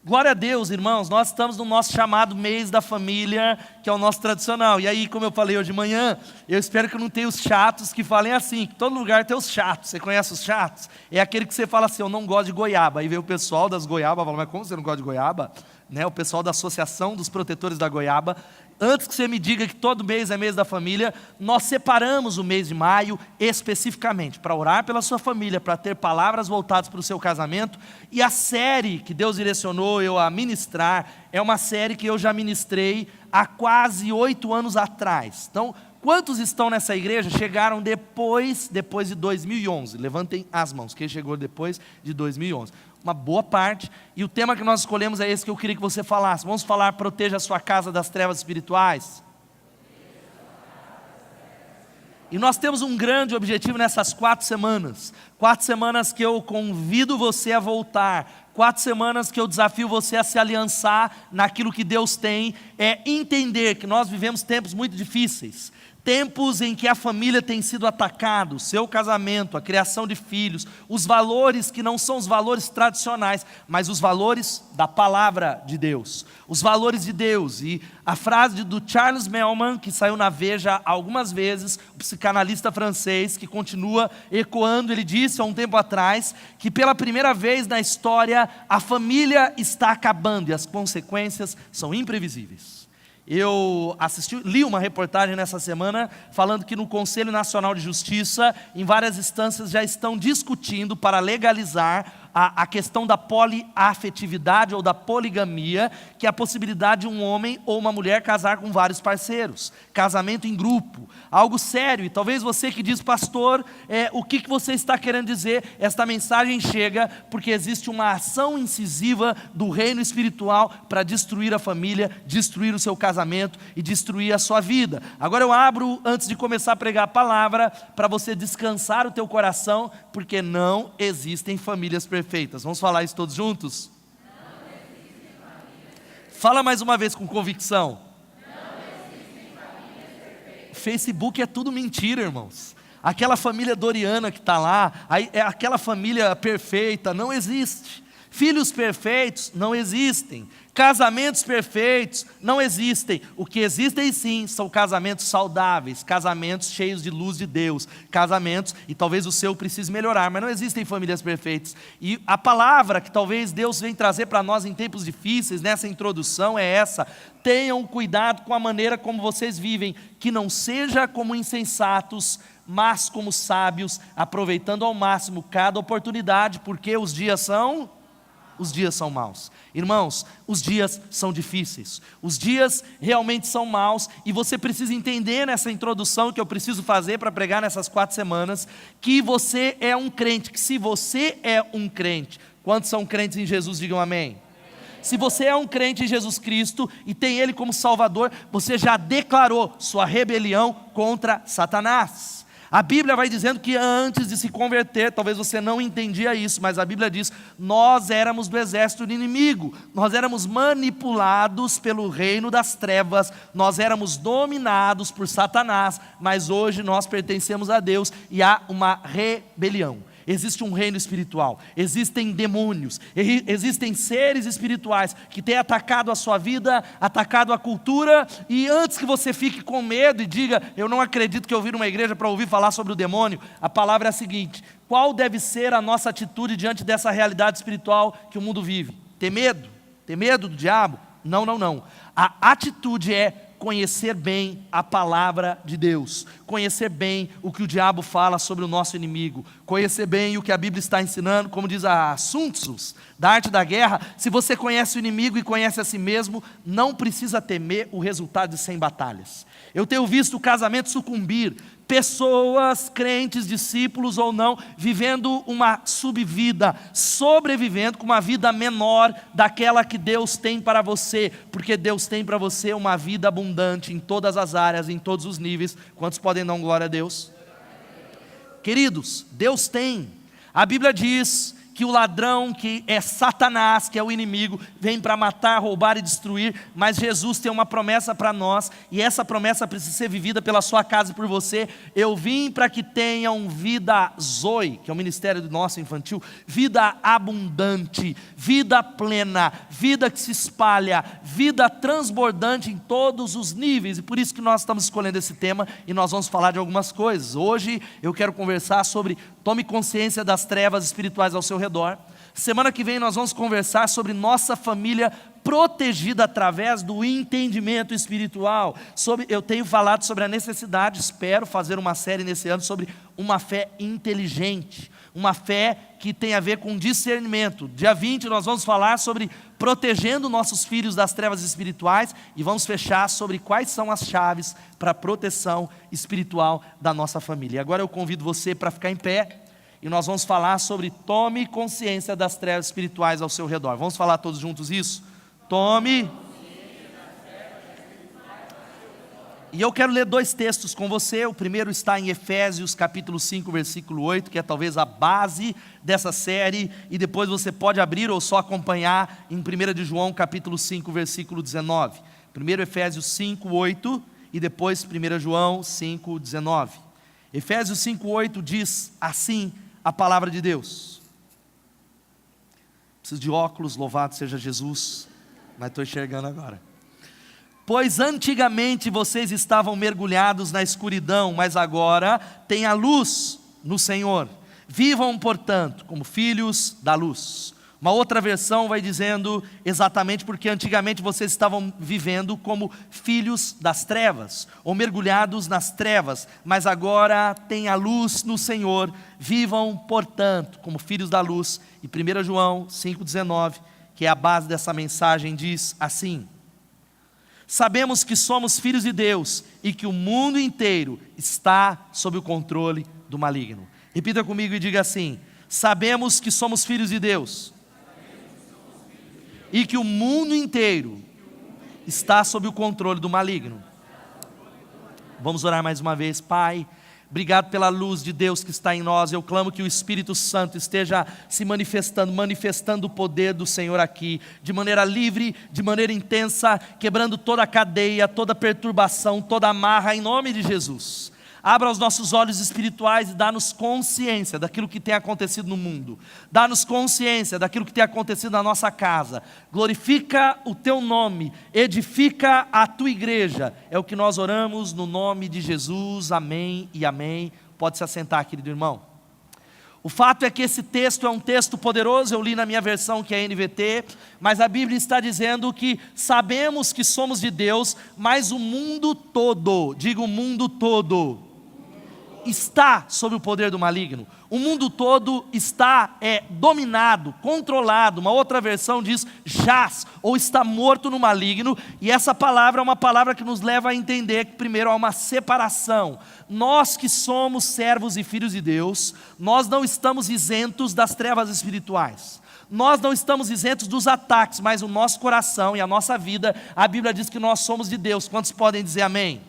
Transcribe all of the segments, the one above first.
Glória a Deus, irmãos, nós estamos no nosso chamado mês da família, que é o nosso tradicional. E aí, como eu falei hoje de manhã, eu espero que não tenha os chatos que falem assim, que todo lugar tem os chatos. Você conhece os chatos? É aquele que você fala assim, eu não gosto de goiaba. Aí vem o pessoal das goiabas e fala, mas como você não gosta de goiaba? Né? O pessoal da Associação dos Protetores da Goiaba. Antes que você me diga que todo mês é mês da família, nós separamos o mês de maio especificamente para orar pela sua família, para ter palavras voltadas para o seu casamento. E a série que Deus direcionou eu a ministrar é uma série que eu já ministrei há quase 8 anos atrás. Então, quantos estão nessa igreja chegaram depois de 2011? Levantem as mãos, quem chegou depois de 2011. Uma boa parte, e o tema que nós escolhemos é esse que eu queria que você falasse. Vamos falar, proteja a sua casa das trevas espirituais. E nós temos um grande objetivo nessas 4 semanas. 4 semanas que eu convido você a voltar. 4 semanas que eu desafio você a se aliançar naquilo que Deus tem. É entender que nós vivemos tempos muito difíceis. Tempos em que a família tem sido atacada, o seu casamento, a criação de filhos, os valores que não são os valores tradicionais, mas os valores da palavra de Deus, os valores de Deus. E a frase do Charles Melman, que saiu na Veja algumas vezes, o psicanalista francês, que continua ecoando, ele disse há um tempo atrás, que pela primeira vez na história, a família está acabando e as consequências são imprevisíveis. Eu li uma reportagem nessa semana falando que no Conselho Nacional de Justiça, em várias instâncias já estão discutindo para legalizar a questão da poliafetividade ou da poligamia, que é a possibilidade de um homem ou uma mulher casar com vários parceiros, casamento em grupo, algo sério. E talvez você que diz, pastor, o que você está querendo dizer? Esta mensagem chega porque existe uma ação incisiva do reino espiritual para destruir a família, destruir o seu casamento e destruir a sua vida. Agora eu abro, antes de começar a pregar a palavra, para você descansar o teu coração, porque não existem famílias perfeitas. Vamos falar isso todos juntos? Não existem famílias perfeitas. Fala mais uma vez com convicção. Não existem famílias perfeitas. Facebook é tudo mentira, irmãos. Aquela família Doriana que está lá, aquela família perfeita, não existe. Filhos perfeitos não existem. Casamentos perfeitos não existem. O que existem sim são casamentos saudáveis, casamentos cheios de luz de Deus, casamentos, e talvez o seu precise melhorar, mas não existem famílias perfeitas. E a palavra que talvez Deus vem trazer para nós em tempos difíceis, nessa introdução, é essa: tenham cuidado com a maneira como vocês vivem, que não seja como insensatos, mas como sábios, aproveitando ao máximo cada oportunidade, porque os dias são maus. Irmãos, os dias são difíceis, os dias realmente são maus, e você precisa entender nessa introdução que eu preciso fazer para pregar nessas 4 semanas, que você é um crente, que se você é um crente, quantos são crentes em Jesus, digam amém? Se você é um crente em Jesus Cristo e tem Ele como Salvador, você já declarou sua rebelião contra Satanás. A Bíblia vai dizendo que antes de se converter, talvez você não entendia isso, mas a Bíblia diz, nós éramos do exército do inimigo, nós éramos manipulados pelo reino das trevas, nós éramos dominados por Satanás, mas hoje nós pertencemos a Deus e há uma rebelião. Existe um reino espiritual, existem demônios, existem seres espirituais que têm atacado a sua vida, atacado a cultura, e antes que você fique com medo e diga, eu não acredito que eu vim numa igreja para ouvir falar sobre o demônio, a palavra é a seguinte: qual deve ser a nossa atitude diante dessa realidade espiritual que o mundo vive? Ter medo? Ter medo do diabo? Não, não, não. A atitude é conhecer bem a palavra de Deus, conhecer bem o que o diabo fala sobre o nosso inimigo, conhecer bem o que a Bíblia está ensinando, como diz a Sun Tzu, da arte da guerra. Se você conhece o inimigo e conhece a si mesmo, não precisa temer o resultado de 100 batalhas. Eu tenho visto o casamento sucumbir, pessoas, crentes, discípulos ou não, vivendo uma subvida, sobrevivendo com uma vida menor daquela que Deus tem para você, porque Deus tem para você uma vida abundante em todas as áreas, em todos os níveis. Quantos podem dar glória a Deus? Queridos, Deus tem. A Bíblia diz que o ladrão, que é Satanás, que é o inimigo, vem para matar, roubar e destruir, mas Jesus tem uma promessa para nós, e essa promessa precisa ser vivida pela sua casa e por você. Eu vim para que tenham vida Zoe, que é o ministério do nosso infantil, vida abundante, vida plena, vida que se espalha, vida transbordante em todos os níveis, e por isso que nós estamos escolhendo esse tema, e nós vamos falar de algumas coisas. Hoje eu quero conversar sobre tome consciência das trevas espirituais ao seu redor. Semana que vem nós vamos conversar sobre nossa família protegida através do entendimento espiritual. Eu tenho falado sobre a necessidade, espero fazer uma série nesse ano sobre uma fé inteligente, uma fé que tem a ver com discernimento. Dia 20 nós vamos falar sobre protegendo nossos filhos das trevas espirituais, e vamos fechar sobre quais são as chaves para a proteção espiritual da nossa família. Agora eu convido você para ficar em pé, e nós vamos falar sobre tome consciência das trevas espirituais ao seu redor. Vamos falar todos juntos isso? Tome. E eu quero ler 2 textos com você. O primeiro está em Efésios capítulo 5, versículo 8, que é talvez a base dessa série, e depois você pode abrir ou só acompanhar em 1 de João capítulo 5, versículo 19. Primeiro Efésios 5, 8 e depois 1 João 5, 19. Efésios 5, 8 diz assim a palavra de Deus. Preciso de óculos, louvado seja Jesus, mas estou enxergando agora. Pois antigamente vocês estavam mergulhados na escuridão, mas agora têm a luz no Senhor. Vivam, portanto, como filhos da luz. Uma outra versão vai dizendo exatamente porque antigamente vocês estavam vivendo como filhos das trevas, ou mergulhados nas trevas, mas agora têm a luz no Senhor. Vivam, portanto, como filhos da luz. E 1 João 5,19, que é a base dessa mensagem, diz assim: sabemos que somos filhos de Deus e que o mundo inteiro está sob o controle do maligno. Repita comigo e diga assim: sabemos que somos filhos de Deus e que o mundo inteiro está sob o controle do maligno. Vamos orar mais uma vez. Pai, obrigado pela luz de Deus que está em nós. Eu clamo que o Espírito Santo esteja se manifestando o poder do Senhor aqui, de maneira livre, de maneira intensa, quebrando toda a cadeia, toda a perturbação, toda a amarra, em nome de Jesus. Abra os nossos olhos espirituais e dá-nos consciência daquilo que tem acontecido no mundo. Dá-nos consciência daquilo que tem acontecido na nossa casa. Glorifica o teu nome, edifica a tua igreja. É o que nós oramos no nome de Jesus, amém e amém. Pode se assentar, querido irmão. O fato é que esse texto é um texto poderoso. Eu li na minha versão, que é a NVT, mas a Bíblia está dizendo que sabemos que somos de Deus, mas o mundo todo, diga o mundo todo, está sob o poder do maligno. O mundo todo está dominado, controlado. Uma outra versão diz jaz, ou está morto no maligno. E essa palavra é uma palavra que nos leva a entender que primeiro há uma separação. Nós que somos servos e filhos de Deus, nós não estamos isentos das trevas espirituais. Nós não estamos isentos dos ataques, mas o nosso coração e a nossa vida, a Bíblia diz que nós somos de Deus. Quantos podem dizer amém?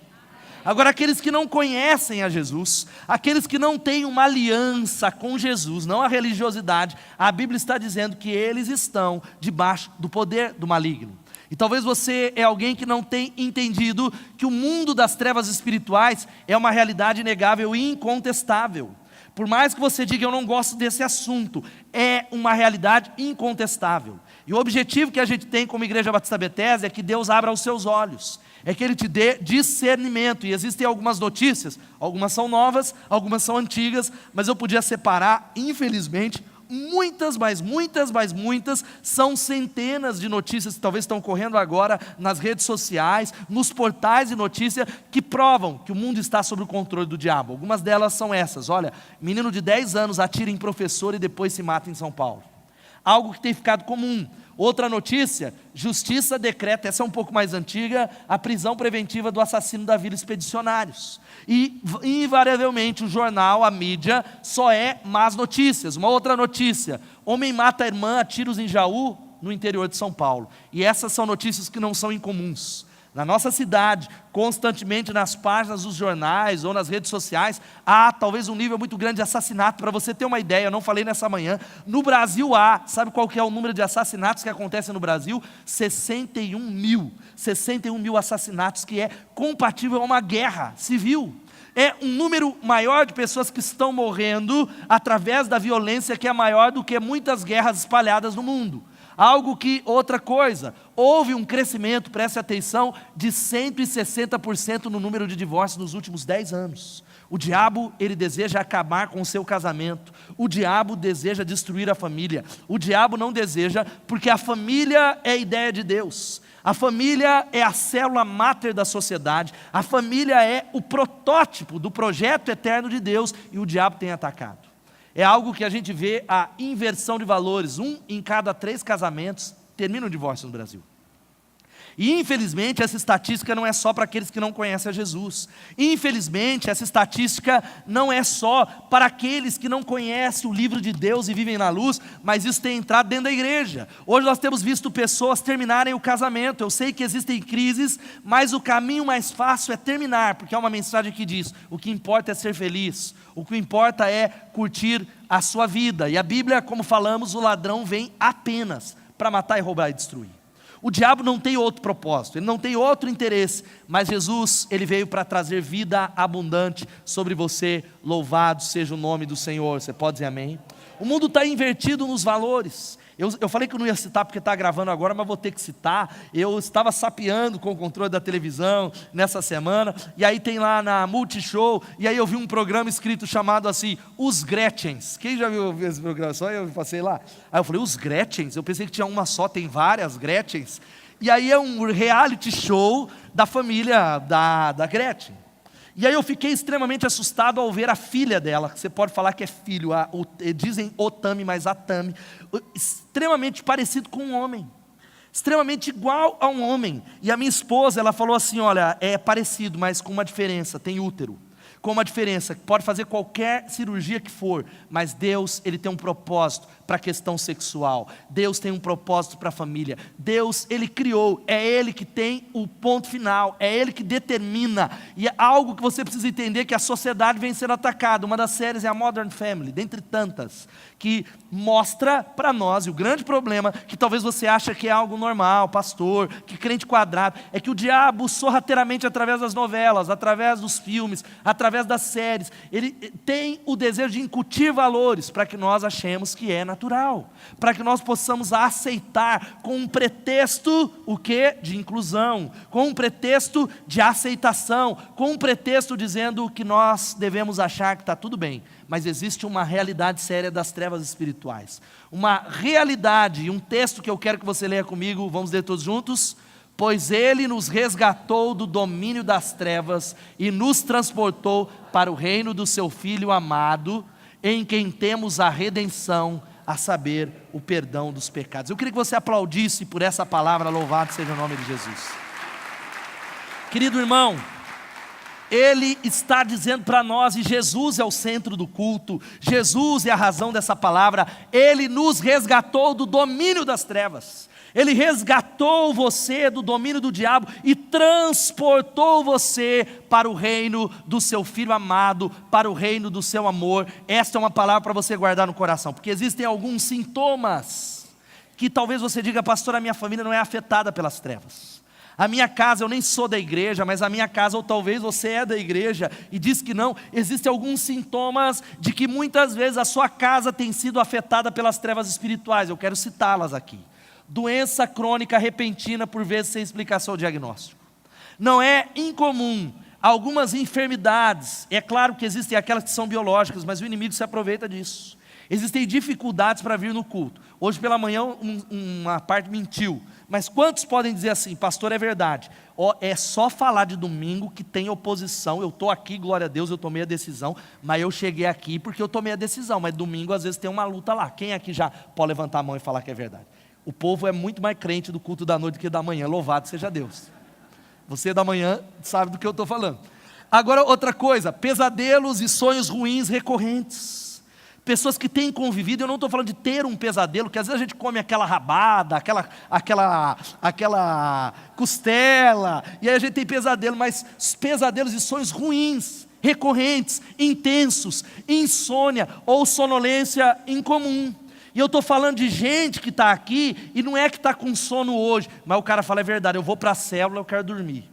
Agora, aqueles que não conhecem a Jesus, aqueles que não têm uma aliança com Jesus, não a religiosidade, a Bíblia está dizendo que eles estão debaixo do poder do maligno. E talvez você é alguém que não tem entendido que o mundo das trevas espirituais é uma realidade inegável e incontestável. Por mais que você diga eu não gosto desse assunto, é uma realidade incontestável. E o objetivo que a gente tem como Igreja Batista Bethesda é que Deus abra os seus olhos, é que Ele te dê discernimento. E existem algumas notícias, algumas são novas, algumas são antigas, mas eu podia separar, infelizmente, muitas são centenas de notícias que talvez estão correndo agora nas redes sociais, nos portais de notícia, que provam que o mundo está sob o controle do diabo. Algumas delas são essas: olha, menino de 10 anos atira em professor e depois se mata em São Paulo. Algo que tem ficado comum. Outra notícia: justiça decreta, essa é um pouco mais antiga, a prisão preventiva do assassino da Vila Expedicionários. E invariavelmente o jornal, a mídia, só é más notícias. Uma outra notícia: homem mata a irmã a tiros em Jaú, no interior de São Paulo. E essas são notícias que não são incomuns. Na nossa cidade, constantemente nas páginas dos jornais ou nas redes sociais, há talvez um nível muito grande de assassinato. Para você ter uma ideia, eu não falei nessa manhã, no Brasil sabe qual que é o número de assassinatos que acontecem no Brasil? 61 mil assassinatos, que é compatível a uma guerra civil. É um número maior de pessoas que estão morrendo através da violência, que é maior do que muitas guerras espalhadas no mundo. Outra coisa, houve um crescimento, preste atenção, de 160% no número de divórcios nos últimos 10 anos. O diabo, ele deseja acabar com o seu casamento. O diabo deseja destruir a família. O diabo não deseja, porque a família é a ideia de Deus. A família é a célula máter da sociedade. A família é o protótipo do projeto eterno de Deus, e o diabo tem atacado. É algo que a gente vê a inversão de valores. 1 em cada 3 casamentos termina o divórcio no Brasil. E infelizmente essa estatística não é só para aqueles que não conhecem a Jesus. Infelizmente essa estatística não é só para aqueles que não conhecem o livro de Deus e vivem na luz, mas isso tem entrado dentro da igreja. Hoje nós temos visto pessoas terminarem o casamento. Eu sei que existem crises, mas o caminho mais fácil é terminar, porque há uma mensagem que diz: o que importa é ser feliz, o que importa é curtir a sua vida. E a Bíblia, como falamos, o ladrão vem apenas para matar e roubar e destruir. O diabo não tem outro propósito, ele não tem outro interesse, mas Jesus, ele veio para trazer vida abundante sobre você. Louvado seja o nome do Senhor. Você pode dizer amém? O mundo está invertido nos valores. Eu falei que eu não ia citar porque está gravando agora, mas vou ter que citar. Eu estava sapeando com o controle da televisão nessa semana, e aí tem lá na Multishow, e aí eu vi um programa escrito chamado assim, Os Gretchens. Quem já viu esse programa? Só eu passei lá. Aí eu falei, Os Gretchens? Eu pensei que tinha uma só, tem várias Gretchens. E aí é um reality show da família da Gretchen. E aí eu fiquei extremamente assustado ao ver a filha dela, que você pode falar que é filho, dizem Otami, mas a Tami, extremamente parecido com um homem, extremamente igual a um homem. E a minha esposa, ela falou assim, olha, é parecido, mas com uma diferença, tem útero. Com uma diferença, pode fazer qualquer cirurgia que for, mas Deus, ele tem um propósito para a questão sexual. Deus tem um propósito para a família. Deus, ele criou, é Ele que tem o ponto final, é Ele que determina. E é algo que você precisa entender, que a sociedade vem sendo atacada. Uma das séries é a Modern Family, dentre tantas, que mostra para nós, e o grande problema, que talvez você ache que é algo normal, pastor, que crente quadrado, é que o diabo sorrateiramente, através das novelas, através dos filmes, através das séries, ele tem o desejo de incutir valores para que nós achemos que é natural, para que nós possamos aceitar com um pretexto, o quê? De inclusão, com um pretexto de aceitação, com um pretexto dizendo que nós devemos achar que está tudo bem. Mas existe uma realidade séria das trevas espirituais, uma realidade, e um texto que eu quero que você leia comigo, vamos ler todos juntos. Pois Ele nos resgatou do domínio das trevas e nos transportou para o reino do Seu Filho amado, em quem temos a redenção, a saber, o perdão dos pecados. Eu queria que você aplaudisse por essa palavra, louvado seja o nome de Jesus. Querido irmão, Ele está dizendo para nós, e Jesus é o centro do culto, Jesus é a razão dessa palavra, Ele nos resgatou do domínio das trevas. Ele resgatou você do domínio do diabo e transportou você para o reino do seu Filho amado, para o reino do seu amor. Esta é uma palavra para você guardar no coração, porque existem alguns sintomas que talvez você diga, pastor, a minha família não é afetada pelas trevas. A minha casa, eu nem sou da igreja, mas a minha casa, ou talvez você é da igreja e diz que não. Existem alguns sintomas de que muitas vezes a sua casa tem sido afetada pelas trevas espirituais. Eu quero citá-las aqui. Doença crônica repentina, por vezes sem explicação ou diagnóstico. Não é incomum algumas enfermidades, é claro que existem aquelas que são biológicas, mas o inimigo se aproveita disso. Existem dificuldades para vir no culto. Hoje pela manhã uma parte mentiu, mas quantos podem dizer assim, pastor, é verdade, é só falar de domingo que tem oposição, eu estou aqui, glória a Deus, eu tomei a decisão, mas eu cheguei aqui porque eu tomei a decisão, mas domingo às vezes tem uma luta lá. Quem aqui já pode levantar a mão e falar que é verdade? O povo é muito mais crente do culto da noite do que da manhã, louvado seja Deus. Você da manhã sabe do que eu estou falando. Agora outra coisa, pesadelos e sonhos ruins recorrentes. Pessoas que têm convivido, eu não estou falando de ter um pesadelo, que às vezes a gente come aquela rabada, aquela costela, e aí a gente tem pesadelo, mas pesadelos e sonhos ruins, recorrentes, intensos, insônia ou sonolência incomum. E eu estou falando de gente que está aqui, e não é que está com sono hoje, mas o cara fala, é verdade, eu vou para a célula, eu quero dormir.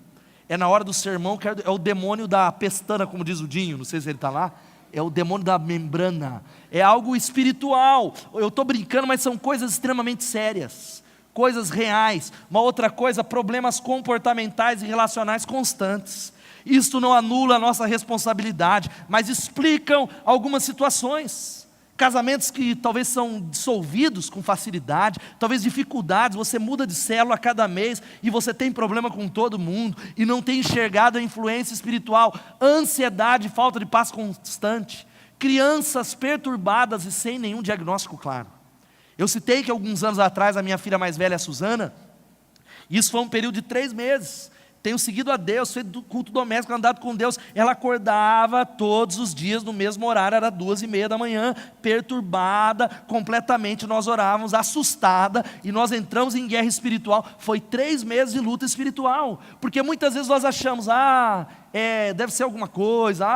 É na hora do sermão, é o demônio da pestana, como diz o Dinho, não sei se ele está lá. É o demônio da membrana, é algo espiritual. Eu estou brincando, mas são coisas extremamente sérias, coisas reais. Uma outra coisa, problemas comportamentais e relacionais constantes. Isto não anula a nossa responsabilidade, mas explicam algumas situações. Casamentos que talvez são dissolvidos com facilidade, talvez dificuldades, você muda de célula a cada mês e você tem problema com todo mundo e não tem enxergado a influência espiritual, ansiedade, falta de paz constante, crianças perturbadas e sem nenhum diagnóstico claro. Eu citei que alguns anos atrás a minha filha mais velha, a Suzana, isso foi um período de 3 meses, tenho seguido a Deus, feito culto doméstico, andado com Deus. Ela acordava todos os dias no mesmo horário, era 2:30 da manhã, perturbada completamente. Nós orávamos, assustada, e nós entramos em guerra espiritual. Foi 3 meses de luta espiritual, porque muitas vezes nós achamos, deve ser alguma coisa,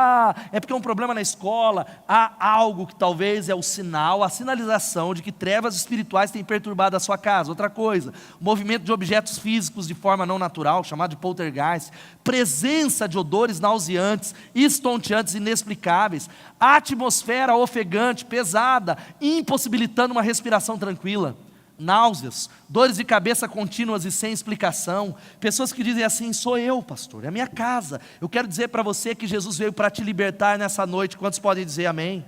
é porque é um problema na escola. Há algo que talvez é o sinal, a sinalização de que trevas espirituais têm perturbado a sua casa. Outra coisa, movimento de objetos físicos de forma não natural, chamado de poltergeist, presença de odores nauseantes, estonteantes, inexplicáveis, atmosfera ofegante, pesada, impossibilitando uma respiração tranquila, náuseas, dores de cabeça contínuas e sem explicação. Pessoas que dizem assim, sou eu, pastor, é a minha casa. Eu quero dizer para você que Jesus veio para te libertar nessa noite. Quantos podem dizer amém?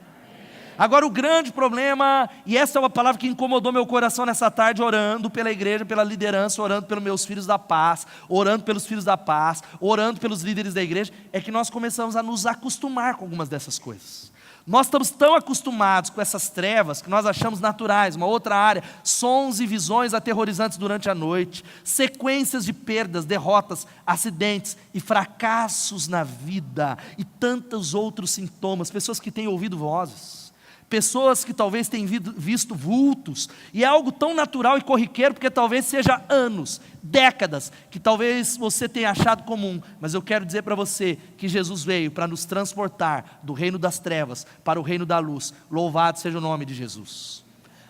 Agora o grande problema, e essa é uma palavra que incomodou meu coração nessa tarde, orando pela igreja, pela liderança, orando pelos meus filhos da paz, orando pelos filhos da paz, orando pelos líderes da igreja, é que nós começamos a nos acostumar com algumas dessas coisas. Nós estamos tão acostumados com essas trevas que nós achamos naturais. Uma outra área, sons e visões aterrorizantes durante a noite, sequências de perdas, derrotas, acidentes e fracassos na vida, e tantos outros sintomas. Pessoas que têm ouvido vozes, pessoas que talvez tenham visto vultos, e é algo tão natural e corriqueiro, porque talvez seja anos, décadas, que talvez você tenha achado comum, mas eu quero dizer para você, que Jesus veio para nos transportar do reino das trevas, para o reino da luz. Louvado seja o nome de Jesus.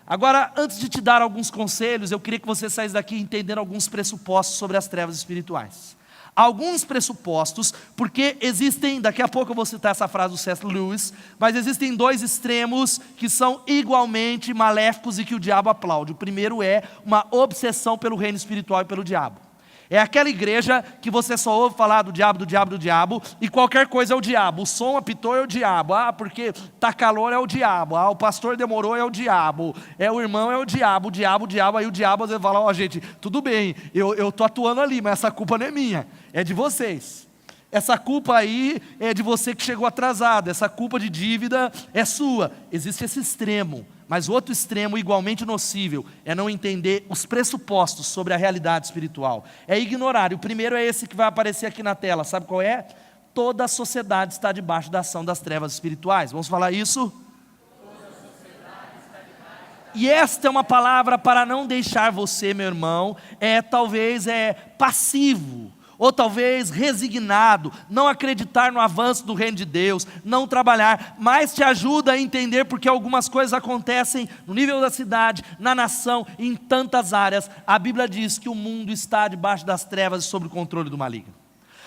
Agora, antes de te dar alguns conselhos, eu queria que você saísse daqui entendendo alguns pressupostos sobre as trevas espirituais. Alguns pressupostos, porque existem, daqui a pouco eu vou citar essa frase do C.S. Lewis, mas existem 2 extremos que são igualmente maléficos e que o diabo aplaude. O primeiro é uma obsessão pelo reino espiritual e pelo diabo. É aquela igreja que você só ouve falar do diabo, do diabo, do diabo, e qualquer coisa é o diabo. O som apitou, é o diabo. Porque está calor, é o diabo. O pastor demorou, é o diabo. O irmão, é o diabo. O diabo. Aí o diabo às vezes fala, gente, tudo bem, eu estou atuando ali, mas essa culpa não é minha, é de vocês. Essa culpa aí é de você que chegou atrasado. Essa culpa de dívida é sua. Existe esse extremo. Mas o outro extremo, igualmente nocível, é não entender os pressupostos sobre a realidade espiritual. É ignorar. E o primeiro é esse que vai aparecer aqui na tela. Sabe qual é? Toda a sociedade está debaixo da ação das trevas espirituais. Vamos falar isso? E esta é uma palavra para não deixar você, meu irmão, talvez passivo, ou talvez resignado, não acreditar no avanço do reino de Deus, não trabalhar, mas te ajuda a entender porque algumas coisas acontecem no nível da cidade, na nação, em tantas áreas. A Bíblia diz que o mundo está debaixo das trevas e sob o controle do maligno.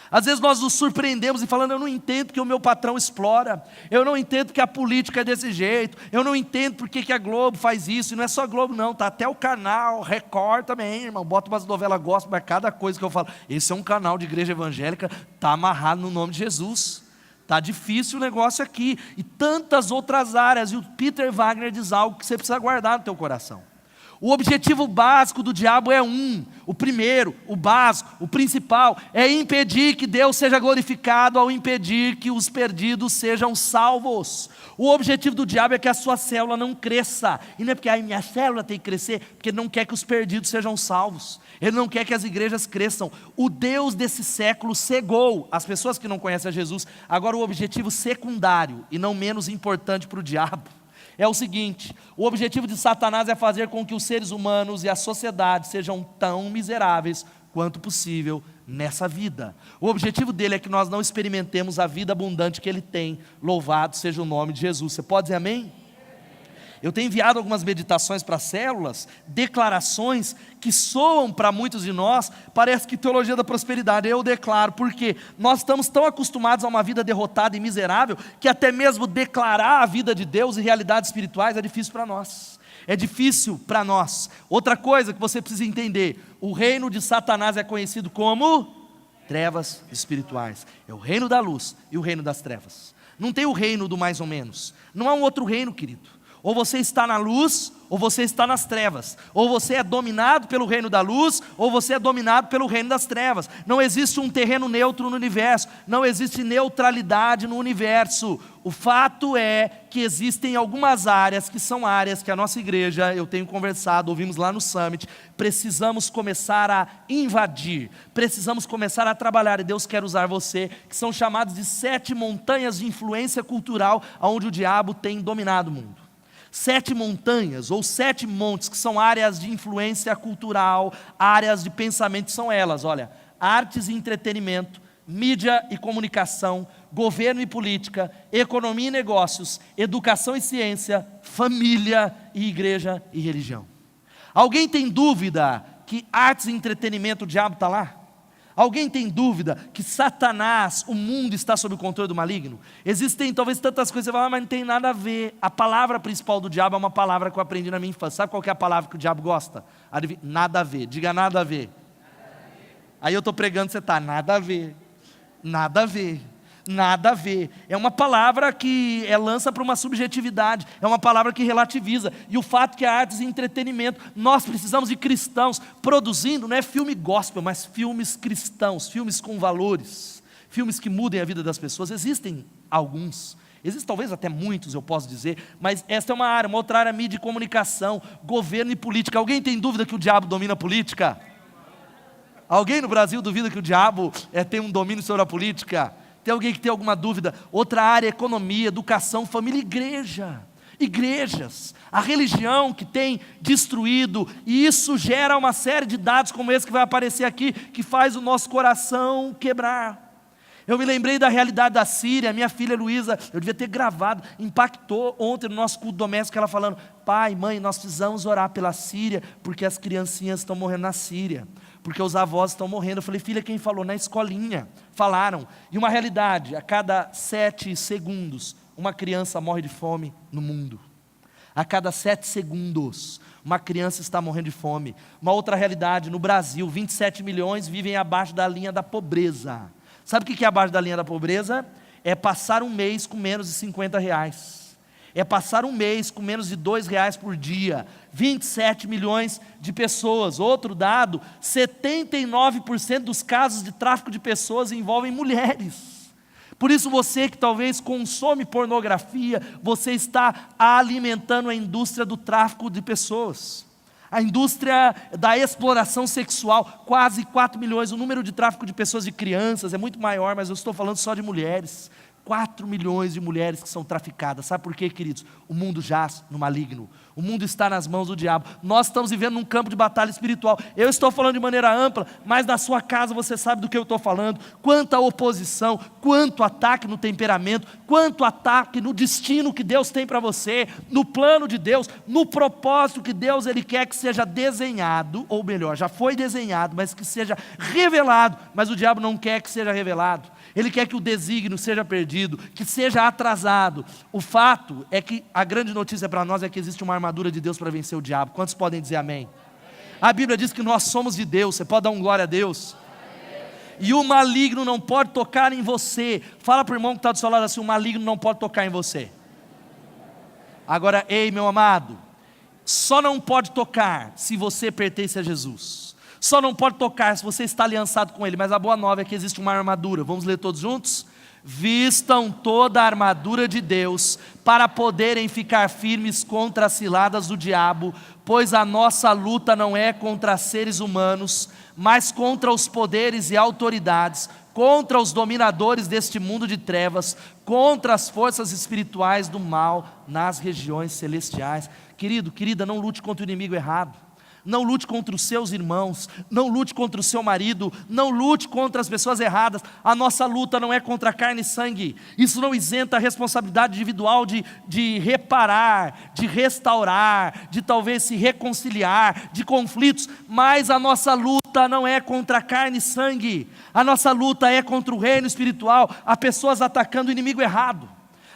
Às vezes nós nos surpreendemos e falando, eu não entendo que o meu patrão explora, eu não entendo que a política é desse jeito, eu não entendo porque que a Globo faz isso. E não é só a Globo não, tá até o canal Record também, irmão, bota umas novelas gospel, mas cada coisa que eu falo, esse é um canal de igreja evangélica, está amarrado no nome de Jesus, está difícil o negócio aqui, e tantas outras áreas. E o Peter Wagner diz algo que você precisa guardar no teu coração. O objetivo básico do diabo é o primeiro, o básico, o principal, é impedir que Deus seja glorificado ao impedir que os perdidos sejam salvos. O objetivo do diabo é que a sua célula não cresça, e não é porque minha célula tem que crescer, porque ele não quer que os perdidos sejam salvos, ele não quer que as igrejas cresçam. O Deus desse século cegou as pessoas que não conhecem a Jesus. Agora o objetivo secundário, e não menos importante para o diabo, é o seguinte: o objetivo de Satanás é fazer com que os seres humanos e a sociedade sejam tão miseráveis quanto possível nessa vida. O objetivo dele é que nós não experimentemos a vida abundante que ele tem. Louvado seja o nome de Jesus. Você pode dizer amém? Eu tenho enviado algumas meditações para células, declarações que soam para muitos de nós, parece que teologia da prosperidade. Eu declaro, porque nós estamos tão acostumados a uma vida derrotada e miserável, que até mesmo declarar a vida de Deus e realidades espirituais é difícil para nós. É difícil para nós. Outra coisa que você precisa entender: o reino de Satanás é conhecido como trevas espirituais. É o reino da luz e o reino das trevas. Não tem o reino do mais ou menos. Não há um outro reino, querido. Ou você está na luz, ou você está nas trevas. Ou você é dominado pelo reino da luz, ou você é dominado pelo reino das trevas. Não existe um terreno neutro no universo. Não existe neutralidade no universo. O fato é que existem algumas áreas que são áreas que a nossa igreja, eu tenho conversado, ouvimos lá no Summit, precisamos começar a invadir, precisamos começar a trabalhar, e Deus quer usar você, que são chamados de 7 montanhas de influência cultural, onde o diabo tem dominado o mundo. 7 montanhas, ou 7 montes, que são áreas de influência cultural, áreas de pensamento, são elas, olha: artes e entretenimento, mídia e comunicação, governo e política, economia e negócios, educação e ciência, família e igreja e religião. Alguém tem dúvida que artes e entretenimento, o diabo está lá? Alguém tem dúvida que Satanás, o mundo, está sob o controle do maligno? Existem talvez tantas coisas que você fala, mas não tem nada a ver. A palavra principal do diabo é uma palavra que eu aprendi na minha infância. Sabe qual que é a palavra que o diabo gosta? Nada a ver. Diga nada a ver. Aí eu estou pregando, você está, nada a ver. Nada a ver. Nada a ver. É uma palavra que lança para uma subjetividade, é uma palavra que relativiza. E o fato que a artes e entretenimento, nós precisamos de cristãos produzindo, não é filme gospel, mas filmes cristãos, filmes com valores, filmes que mudem a vida das pessoas. Existem alguns, existem talvez até muitos, eu posso dizer, mas esta é uma área. Uma outra área: mídia e comunicação, governo e política. Alguém tem dúvida que o diabo domina a política? Alguém no Brasil duvida que o diabo tem um domínio sobre a política? Tem alguém que tem alguma dúvida? Outra área: economia, educação, família, igreja. Igrejas, a religião que tem destruído, e isso gera uma série de dados como esse que vai aparecer aqui, que faz o nosso coração quebrar. Eu me lembrei da realidade da Síria. Minha filha Luísa, eu devia ter gravado, impactou ontem no nosso culto doméstico, ela falando: pai, mãe, nós precisamos orar pela Síria, porque as criancinhas estão morrendo na Síria, porque os avós estão morrendo. Eu falei: filha, quem falou? Na escolinha, falaram. E uma realidade: a cada 7 segundos, uma criança morre de fome no mundo. A cada 7 segundos, uma criança está morrendo de fome. Uma outra realidade: no Brasil, 27 milhões vivem abaixo da linha da pobreza. Sabe o que é abaixo da linha da pobreza? É passar um mês com menos de R$50. É passar um mês com menos de R$2 por dia. 27 milhões de pessoas. Outro dado: 79% dos casos de tráfico de pessoas envolvem mulheres. Por isso, você que talvez consome pornografia, você está alimentando a indústria do tráfico de pessoas. A indústria da exploração sexual, quase 4 milhões. O número de tráfico de pessoas, de crianças, é muito maior, mas eu estou falando só de mulheres. 4 milhões de mulheres que são traficadas. Sabe por quê, queridos? O mundo jaz no maligno. O mundo está nas mãos do diabo. Nós estamos vivendo num campo de batalha espiritual. Eu estou falando de maneira ampla, mas na sua casa você sabe do que eu estou falando. Quanta oposição, quanto ataque no temperamento, quanto ataque no destino que Deus tem para você, no plano de Deus, no propósito que Deus Ele quer que seja desenhado, ou melhor, já foi desenhado, mas que seja revelado. Mas o diabo não quer que seja revelado. Ele quer que o desígnio seja perdido, que seja atrasado. O fato é que a grande notícia para nós é que existe uma armadura de Deus para vencer o diabo. Quantos podem dizer amém? A Bíblia diz que nós somos de Deus. Você pode dar um glória a Deus? E o maligno não pode tocar em você. Fala para o irmão que está do seu lado assim: o maligno não pode tocar em você. Agora, ei, meu amado, só não pode tocar se você pertence a Jesus. Só não pode tocar se você está aliançado com Ele. Mas a boa nova é que existe uma armadura. Vamos ler todos juntos? Vistam toda a armadura de Deus, para poderem ficar firmes contra as ciladas do diabo, pois a nossa luta não é contra seres humanos, mas contra os poderes e autoridades, contra os dominadores deste mundo de trevas, contra as forças espirituais do mal nas regiões celestiais. Querido, querida, não lute contra o inimigo errado. Não lute contra os seus irmãos, não lute contra o seu marido, não lute contra as pessoas erradas. A nossa luta não é contra carne e sangue. Isso não isenta a responsabilidade individual de reparar, de restaurar, de talvez se reconciliar, de conflitos. Mas a nossa luta não é contra carne e sangue. A nossa luta é contra o reino espiritual. Há pessoas atacando o inimigo errado.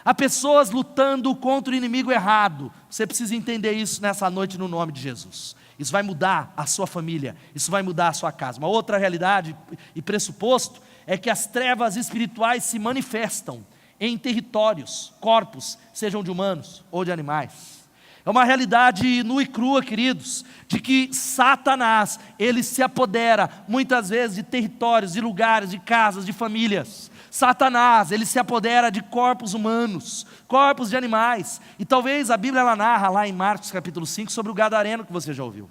Há pessoas lutando contra o inimigo errado. Você precisa entender isso nessa noite no nome de Jesus. Isso vai mudar a sua família, isso vai mudar a sua casa. Uma outra realidade e pressuposto é que as trevas espirituais se manifestam em territórios, corpos, sejam de humanos ou de animais. É uma realidade nua e crua, queridos, de que Satanás, ele se apodera muitas vezes de territórios, de lugares, de casas, de famílias. Satanás, ele se apodera de corpos humanos, corpos de animais. E talvez a Bíblia ela narra lá em Marcos capítulo 5 sobre o gadareno que você já ouviu.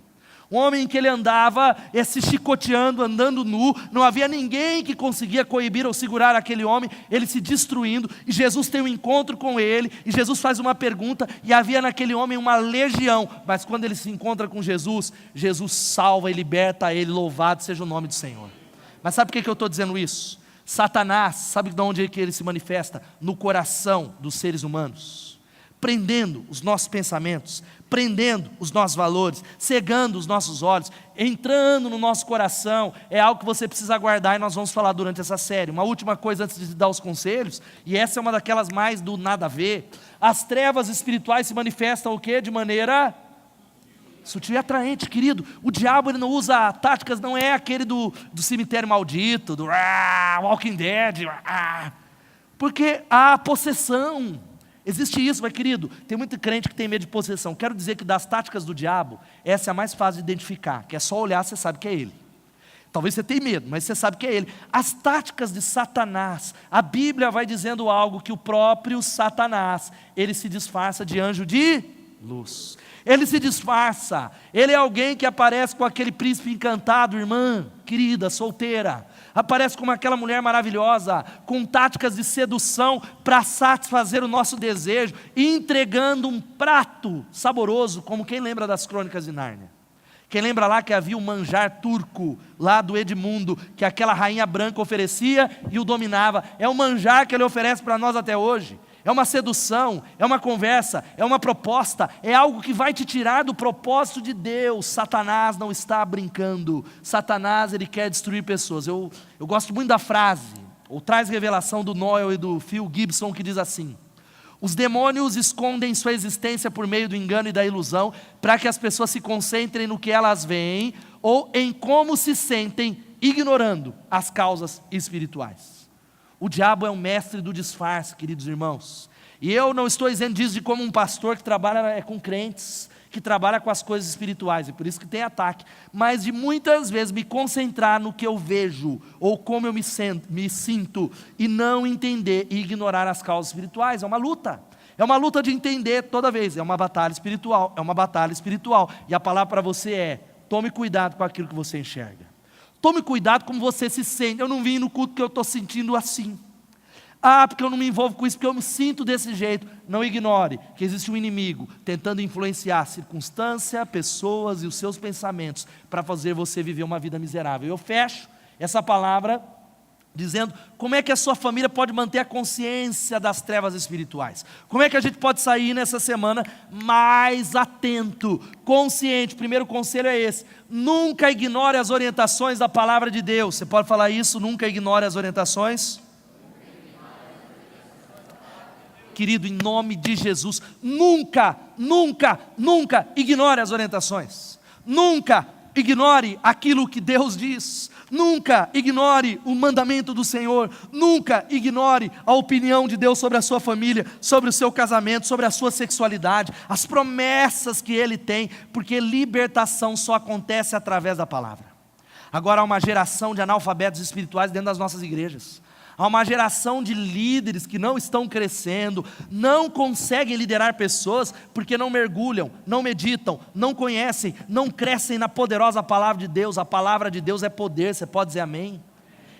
Um homem que ele andava se chicoteando, andando nu, não havia ninguém que conseguia coibir ou segurar aquele homem, ele se destruindo, e Jesus tem um encontro com ele, e Jesus faz uma pergunta, e havia naquele homem uma legião, mas quando ele se encontra com Jesus, Jesus salva e liberta ele, louvado seja o nome do Senhor. Mas sabe por que eu estou dizendo isso? Satanás, sabe de onde é que ele se manifesta? No coração dos seres humanos, prendendo os nossos pensamentos, prendendo os nossos valores, cegando os nossos olhos, entrando no nosso coração. É algo que você precisa guardar e nós vamos falar durante essa série. Uma última coisa antes de dar os conselhos, e essa é uma daquelas mais do nada a ver. As trevas espirituais se manifestam o quê? De maneira sutil e atraente, querido. O diabo ele não usa táticas, não é aquele do cemitério maldito, do Walking Dead, porque há possessão. Existe isso, mas querido, tem muito crente que tem medo de possessão. Quero dizer que das táticas do diabo, essa é a mais fácil de identificar, que é só olhar, você sabe que é ele. Talvez você tenha medo, mas você sabe que é ele. As táticas de Satanás, a Bíblia vai dizendo algo que o próprio Satanás, ele se disfarça de anjo de luz. Ele se disfarça, ele é alguém que aparece com aquele príncipe encantado, irmã, querida, solteira, aparece como aquela mulher maravilhosa, com táticas de sedução para satisfazer o nosso desejo, entregando um prato saboroso, como quem lembra das Crônicas de Nárnia. Quem lembra lá que havia um manjar turco, lá do Edmundo, que aquela rainha branca oferecia e o dominava, é o manjar que ele oferece para nós até hoje. É uma sedução, é uma conversa, é uma proposta, é algo que vai te tirar do propósito de Deus. Satanás não está brincando, Satanás ele quer destruir pessoas. Eu gosto muito da frase, ou traz revelação do Noel e do Phil Gibson, que diz assim: os demônios escondem sua existência por meio do engano e da ilusão, para que as pessoas se concentrem no que elas veem, ou em como se sentem, ignorando as causas espirituais. O diabo é um mestre do disfarce, queridos irmãos. E eu não estou dizendo disso de como um pastor que trabalha com crentes, que trabalha com as coisas espirituais, e por isso que tem ataque. Mas de muitas vezes me concentrar no que eu vejo, ou como eu me sinto, e não entender e ignorar as causas espirituais. É uma luta. É uma luta de entender toda vez. É uma batalha espiritual. É uma batalha espiritual. E a palavra para você é: tome cuidado com aquilo que você enxerga. Tome cuidado como você se sente. Eu não vim no culto porque eu estou sentindo assim. Porque eu não me envolvo com isso, porque eu me sinto desse jeito. Não ignore que existe um inimigo tentando influenciar a circunstância, pessoas e os seus pensamentos para fazer você viver uma vida miserável. Eu fecho essa palavra dizendo como é que a sua família pode manter a consciência das trevas espirituais. Como é que a gente pode sair nessa semana mais atento, consciente. Primeiro conselho é esse: nunca ignore as orientações da palavra de Deus. Você pode falar isso? Nunca ignore as orientações. Querido, em nome de Jesus, nunca ignore as orientações. Nunca ignore aquilo que Deus diz. Nunca ignore o mandamento do Senhor. Nunca ignore a opinião de Deus sobre a sua família, sobre o seu casamento, sobre a sua sexualidade, as promessas que Ele tem, porque libertação só acontece através da palavra. Agora há uma geração de analfabetos espirituais dentro das nossas igrejas. Há uma geração de líderes que não estão crescendo, não conseguem liderar pessoas, porque não mergulham, não meditam, não conhecem, não crescem na poderosa palavra de Deus. A palavra de Deus é poder, você pode dizer amém?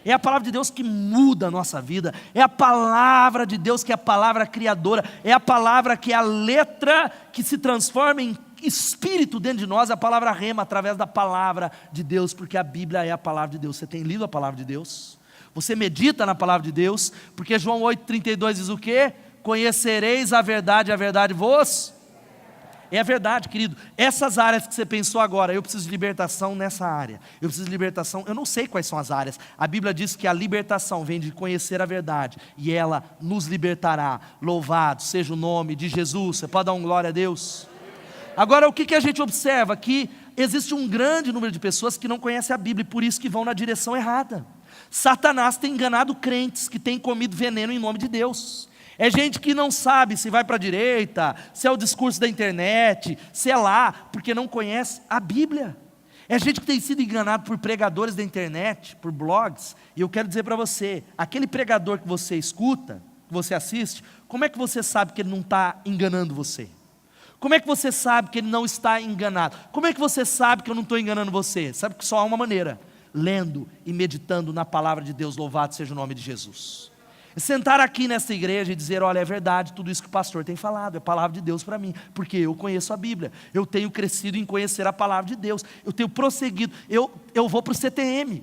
É a palavra de Deus que muda a nossa vida. É a palavra de Deus que é a palavra criadora. É a palavra que é a letra que se transforma em espírito dentro de nós. É a palavra rema através da palavra de Deus, porque a Bíblia é a palavra de Deus. Você tem lido a palavra de Deus? Você medita na palavra de Deus? Porque João 8,32 diz o quê? Conhecereis a verdade vos... É a verdade, querido. Essas áreas que você pensou agora, eu preciso de libertação nessa área. Eu preciso de libertação, eu não sei quais são as áreas. A Bíblia diz que a libertação vem de conhecer a verdade, e ela nos libertará. Louvado seja o nome de Jesus. Você pode dar um glória a Deus? Agora, o que a gente observa? Que existe um grande número de pessoas que não conhecem a Bíblia, e por isso que vão na direção errada. Satanás tem enganado crentes que têm comido veneno em nome de Deus. É gente que não sabe se vai para a direita, se é o discurso da internet, se é lá, porque não conhece a Bíblia. É gente que tem sido enganado por pregadores da internet, por blogs, e eu quero dizer para você, aquele pregador que você escuta, que você assiste, como é que você sabe que ele não está enganando você? Como é que você sabe que ele não está enganado? Como é que você sabe que eu não estou enganando você? Sabe que só há uma maneira, lendo e meditando na palavra de Deus, louvado seja o nome de Jesus. Sentar aqui nessa igreja e dizer, olha, é verdade tudo isso que o pastor tem falado, é palavra de Deus para mim, porque eu conheço a Bíblia, eu tenho crescido em conhecer a palavra de Deus, eu tenho prosseguido, eu vou para o CTM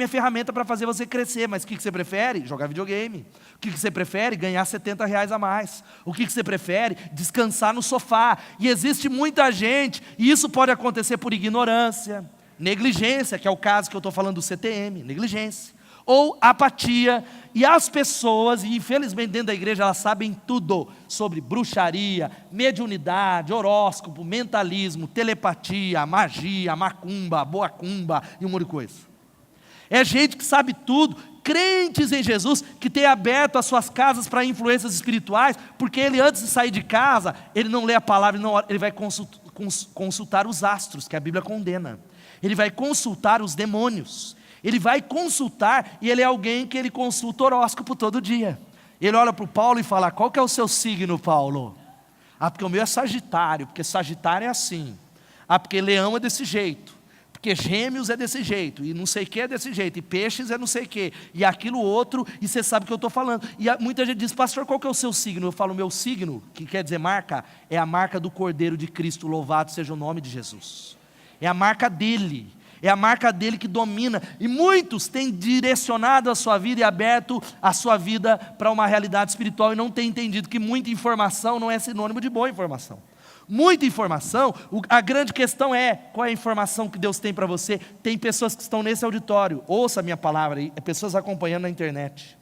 é ferramenta para fazer você crescer, mas o que você prefere? Jogar videogame. O que você prefere? Ganhar R$70 a mais. O que você prefere? Descansar no sofá. E existe muita gente, e isso pode acontecer por ignorância, negligência, que é o caso que eu estou falando do CTM, negligência, ou apatia, e as pessoas, e infelizmente dentro da igreja elas sabem tudo, sobre bruxaria, mediunidade, horóscopo, mentalismo, telepatia, magia, macumba, boacumba, e um monte de coisa. É gente que sabe tudo, crentes em Jesus, que tem aberto as suas casas para influências espirituais, porque ele antes de sair de casa, ele não lê a palavra, ele vai consultar os astros, que a Bíblia condena, ele vai consultar os demônios, ele vai consultar, e ele é alguém que ele consulta horóscopo todo dia. Ele olha para o Paulo e fala, qual que é o seu signo, Paulo? Ah, porque o meu é Sagitário, porque Sagitário é assim. Ah, porque Leão é desse jeito, porque Gêmeos é desse jeito, e não sei o que é desse jeito, e Peixes é não sei o que, e aquilo outro, e você sabe o que eu estou falando. E muita gente diz, pastor, qual que é o seu signo? Eu falo, meu signo, que quer dizer marca, é a marca do Cordeiro de Cristo, louvado seja o nome de Jesus. É a marca dele. É a marca dele que domina, e muitos têm direcionado a sua vida e aberto a sua vida para uma realidade espiritual, e não têm entendido que muita informação não é sinônimo de boa informação. Muita informação, a grande questão é, qual é a informação que Deus tem para você? Tem pessoas que estão nesse auditório, ouça a minha palavra aí, pessoas acompanhando na internet,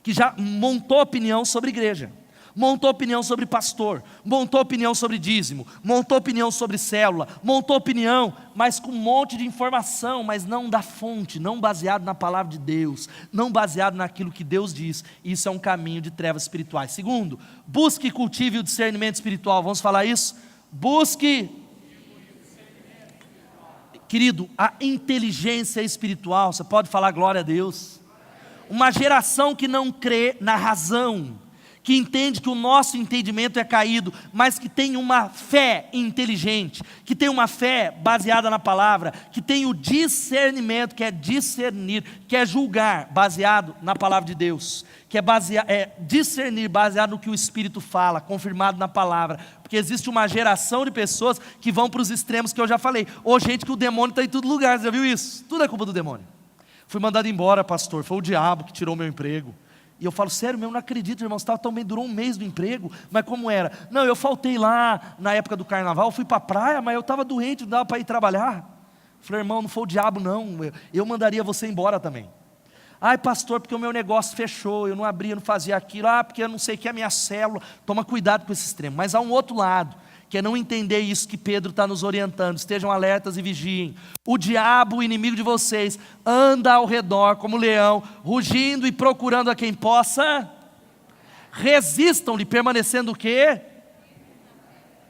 que já montou opinião sobre igreja, montou opinião sobre pastor, montou opinião sobre dízimo, montou opinião sobre célula, montou opinião, mas com um monte de informação, mas não da fonte, não baseado na palavra de Deus, não baseado naquilo que Deus diz. Isso é um caminho de trevas espirituais. Segundo, busque e cultive o discernimento espiritual. Vamos falar isso? Busque, querido, a inteligência espiritual. Você pode falar glória a Deus? Uma geração que não crê na razão, que entende que o nosso entendimento é caído, mas que tem uma fé inteligente, que tem uma fé baseada na palavra, que tem o discernimento, que é discernir, que é julgar, baseado na palavra de Deus, que é discernir baseado no que o Espírito fala, confirmado na palavra, porque existe uma geração de pessoas que vão para os extremos que eu já falei, ou gente que o demônio está em todo lugar, você já viu isso? Tudo é culpa do demônio. Fui mandado embora, pastor, foi o diabo que tirou meu emprego. E eu falo, sério mesmo, não acredito, irmão, você estava tão bem, durou um mês no emprego, mas como era? Não, eu faltei lá na época do carnaval, fui para a praia, mas eu estava doente, não dava para ir trabalhar. Falei, irmão, não foi o diabo não, eu mandaria você embora também. Ai pastor, porque o meu negócio fechou, eu não abria, não fazia aquilo, porque eu não sei o que é a minha célula. Toma cuidado com esse extremo, mas há um outro lado, que é não entender isso que Pedro está nos orientando. Estejam alertas e vigiem. O diabo, o inimigo de vocês, anda ao redor como leão, rugindo e procurando a quem possa. Resistam-lhe, permanecendo o quê?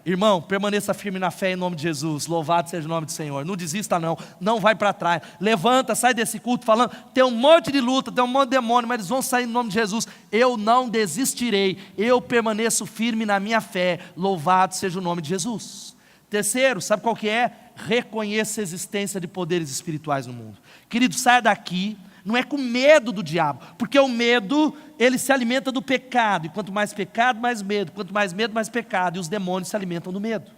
Irmão, permaneça firme na fé em nome de Jesus, louvado seja o nome do Senhor, não desista não, não vai para trás, levanta, sai desse culto falando, tem um monte de luta, tem um monte de demônio, mas eles vão sair em nome de Jesus, eu não desistirei, eu permaneço firme na minha fé, louvado seja o nome de Jesus. Terceiro, sabe qual que é? Reconheça a existência de poderes espirituais no mundo. Querido, saia daqui, não é com medo do diabo, porque o medo, ele se alimenta do pecado, e quanto mais pecado, mais medo, quanto mais medo, mais pecado, e os demônios se alimentam do medo.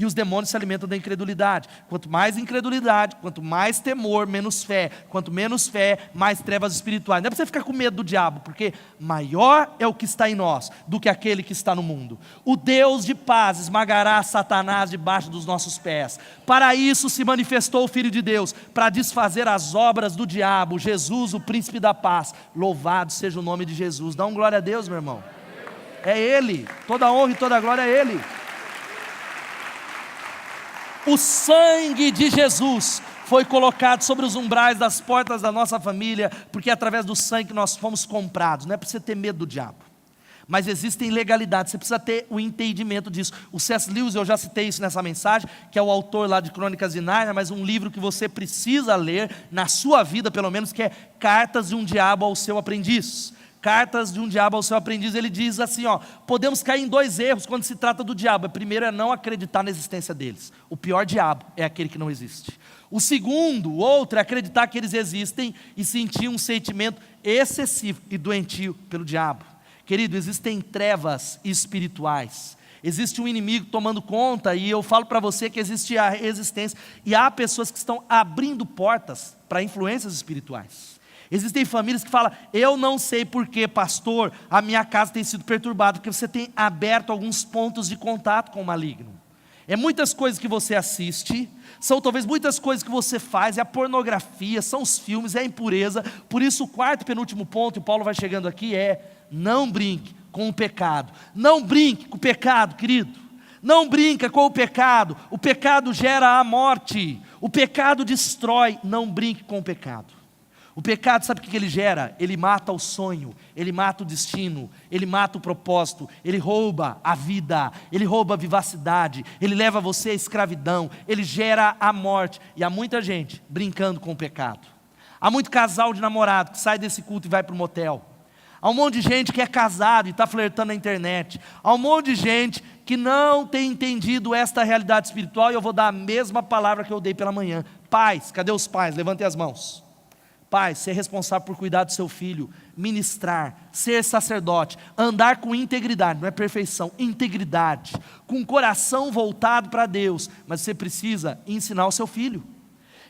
E os demônios se alimentam da incredulidade. Quanto mais incredulidade, quanto mais temor, menos fé. Quanto menos fé, mais trevas espirituais. Não é para você ficar com medo do diabo, porque maior é o que está em nós do que aquele que está no mundo. O Deus de paz esmagará Satanás debaixo dos nossos pés. Para isso se manifestou o Filho de Deus, para desfazer as obras do diabo, Jesus, o príncipe da paz. Louvado seja o nome de Jesus. Dá um glória a Deus, meu irmão. É Ele, toda a honra e toda a glória é Ele. O sangue de Jesus foi colocado sobre os umbrais das portas da nossa família, porque é através do sangue que nós fomos comprados. Não é para você ter medo do diabo, mas existem legalidades, você precisa ter o entendimento disso. O C.S. Lewis, eu já citei isso nessa mensagem, que é o autor lá de Crônicas de Nárnia, mas um livro que você precisa ler na sua vida, pelo menos, que é Cartas de um Diabo ao Seu Aprendiz. Cartas de um Diabo ao Seu Aprendiz. Ele diz assim, podemos cair em 2 erros quando se trata do diabo. O primeiro é não acreditar na existência deles. O pior diabo é aquele que não existe. O segundo, o outro, é acreditar que eles existem e sentir um sentimento excessivo e doentio pelo diabo. Querido, existem trevas espirituais. Existe um inimigo tomando conta, e eu falo para você que existe a resistência, e há pessoas que estão abrindo portas para influências espirituais. Existem famílias que falam, eu não sei porquê, pastor, a minha casa tem sido perturbada, porque você tem aberto alguns pontos de contato com o maligno. É muitas coisas que você assiste, são talvez muitas coisas que você faz, é a pornografia, são os filmes, é a impureza. Por isso o quarto e penúltimo ponto, e Paulo vai chegando aqui, é não brinque com o pecado. Não brinque com o pecado, querido. Não brinca com o pecado gera a morte, o pecado destrói, não brinque com o pecado. O pecado, sabe o que ele gera? Ele mata o sonho, ele mata o destino, ele mata o propósito, ele rouba a vida, ele rouba a vivacidade, ele leva você à escravidão, ele gera a morte. E há muita gente brincando com o pecado. Há muito casal de namorado que sai desse culto e vai para o motel. Há um monte de gente que é casado e está flertando na internet. Há um monte de gente que não tem entendido esta realidade espiritual, e eu vou dar a mesma palavra que eu dei pela manhã. Pais, cadê os pais? Levantem as mãos. Pai, ser responsável por cuidar do seu filho, ministrar, ser sacerdote, andar com integridade, não é perfeição, integridade, com o coração voltado para Deus, mas você precisa ensinar o seu filho.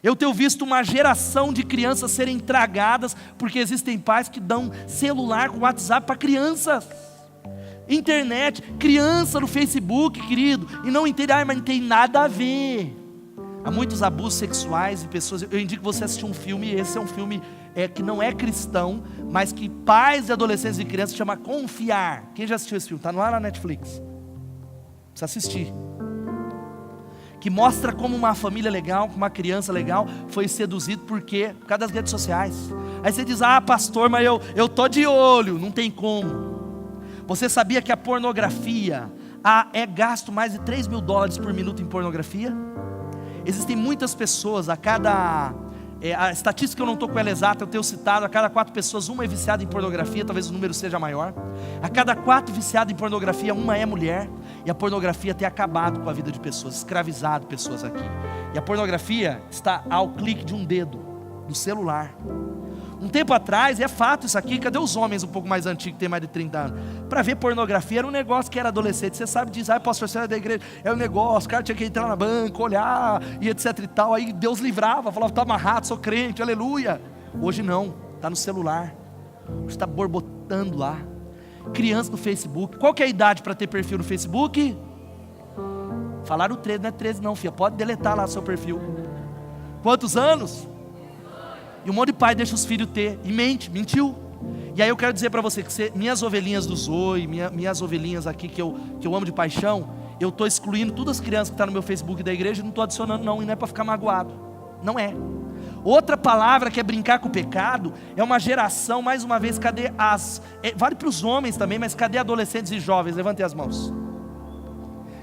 Eu tenho visto uma geração de crianças serem tragadas, porque existem pais que dão celular com WhatsApp para crianças, internet, criança no Facebook, querido, e não entende, mas não tem nada a ver. Há muitos abusos sexuais e pessoas. Eu indico você assistir um filme. Esse é um filme que não é cristão, mas que pais e adolescentes e crianças chama Confiar. Quem já assistiu esse filme? Está lá na Netflix. Precisa assistir. Que mostra como uma família legal, como uma criança legal foi seduzido por quê? Por causa das redes sociais. Aí você diz, pastor, mas eu tô de olho. Não tem como. Você sabia que a pornografia é gasto mais de $3 mil por minuto em pornografia? Existem muitas pessoas, a estatística eu não estou com ela exata, eu tenho citado, a cada 4 pessoas, uma é viciada em pornografia, talvez o número seja maior. A cada 4 viciadas em pornografia, uma é mulher. E a pornografia tem acabado com a vida de pessoas, escravizado pessoas aqui. E a pornografia está ao clique de um dedo, do celular. Um tempo atrás, é fato isso aqui, cadê os homens um pouco mais antigos, que tem mais de 30 anos? Para ver pornografia era um negócio que era adolescente, você sabe disso, pastor, você era da igreja, é um negócio, o cara tinha que entrar na banca, olhar, e etc e tal, aí Deus livrava, falava, estou amarrado, sou crente, aleluia. Hoje não, está no celular, está borbotando lá. Criança no Facebook, qual que é a idade para ter perfil no Facebook? Falaram 13, não é 13 não, filha, pode deletar lá seu perfil. Quantos anos? E um monte de pai deixa os filhos ter, e mentiu. E aí eu quero dizer para você que minhas ovelhinhas do Zoe, minhas ovelhinhas aqui que eu amo de paixão, eu estou excluindo todas as crianças que estão no meu Facebook da igreja, e não estou adicionando não, e não é para ficar magoado, não é. Outra palavra que é brincar com o pecado, é uma geração, mais uma vez, cadê vale para os homens também, mas cadê adolescentes e jovens? Levantem as mãos.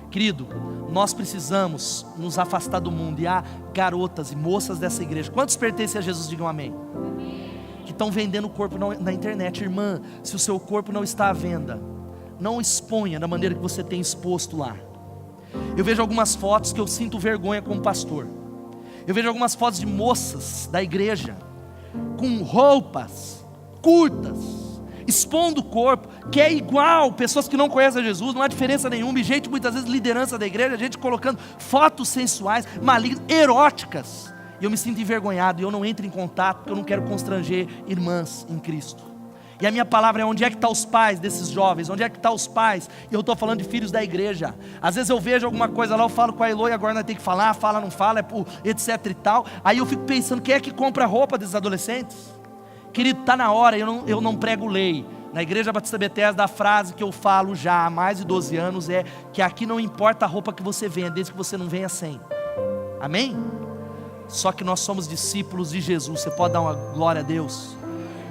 Querido, nós precisamos nos afastar do mundo, e há garotas e moças dessa igreja, quantos pertencem a Jesus, digam amém, que estão vendendo o corpo na internet. Irmã, se o seu corpo não está à venda, não exponha da maneira que você tem exposto lá. Eu vejo algumas fotos que eu sinto vergonha como pastor. Eu vejo algumas fotos de moças da igreja com roupas curtas, expondo o corpo, que é igual, pessoas que não conhecem Jesus, não há diferença nenhuma, e gente, muitas vezes, liderança da igreja, gente colocando fotos sensuais, malignas, eróticas, e eu me sinto envergonhado, e eu não entro em contato, porque eu não quero constranger irmãs em Cristo. E a minha palavra é: onde é que estão os pais desses jovens? Onde é que estão os pais? E eu estou falando de filhos da igreja. Às vezes eu vejo alguma coisa lá, eu falo com a Elo, e agora nós temos que falar, fala, não fala, etc e tal. Aí eu fico pensando, quem é que compra roupa desses adolescentes? Querido, está na hora, eu não prego lei. Na Igreja Batista Bethesda, a frase que eu falo já há mais de 12 anos é que aqui não importa a roupa que você venha, desde que você não venha sem. Amém? Só que nós somos discípulos de Jesus. Você pode dar uma glória a Deus?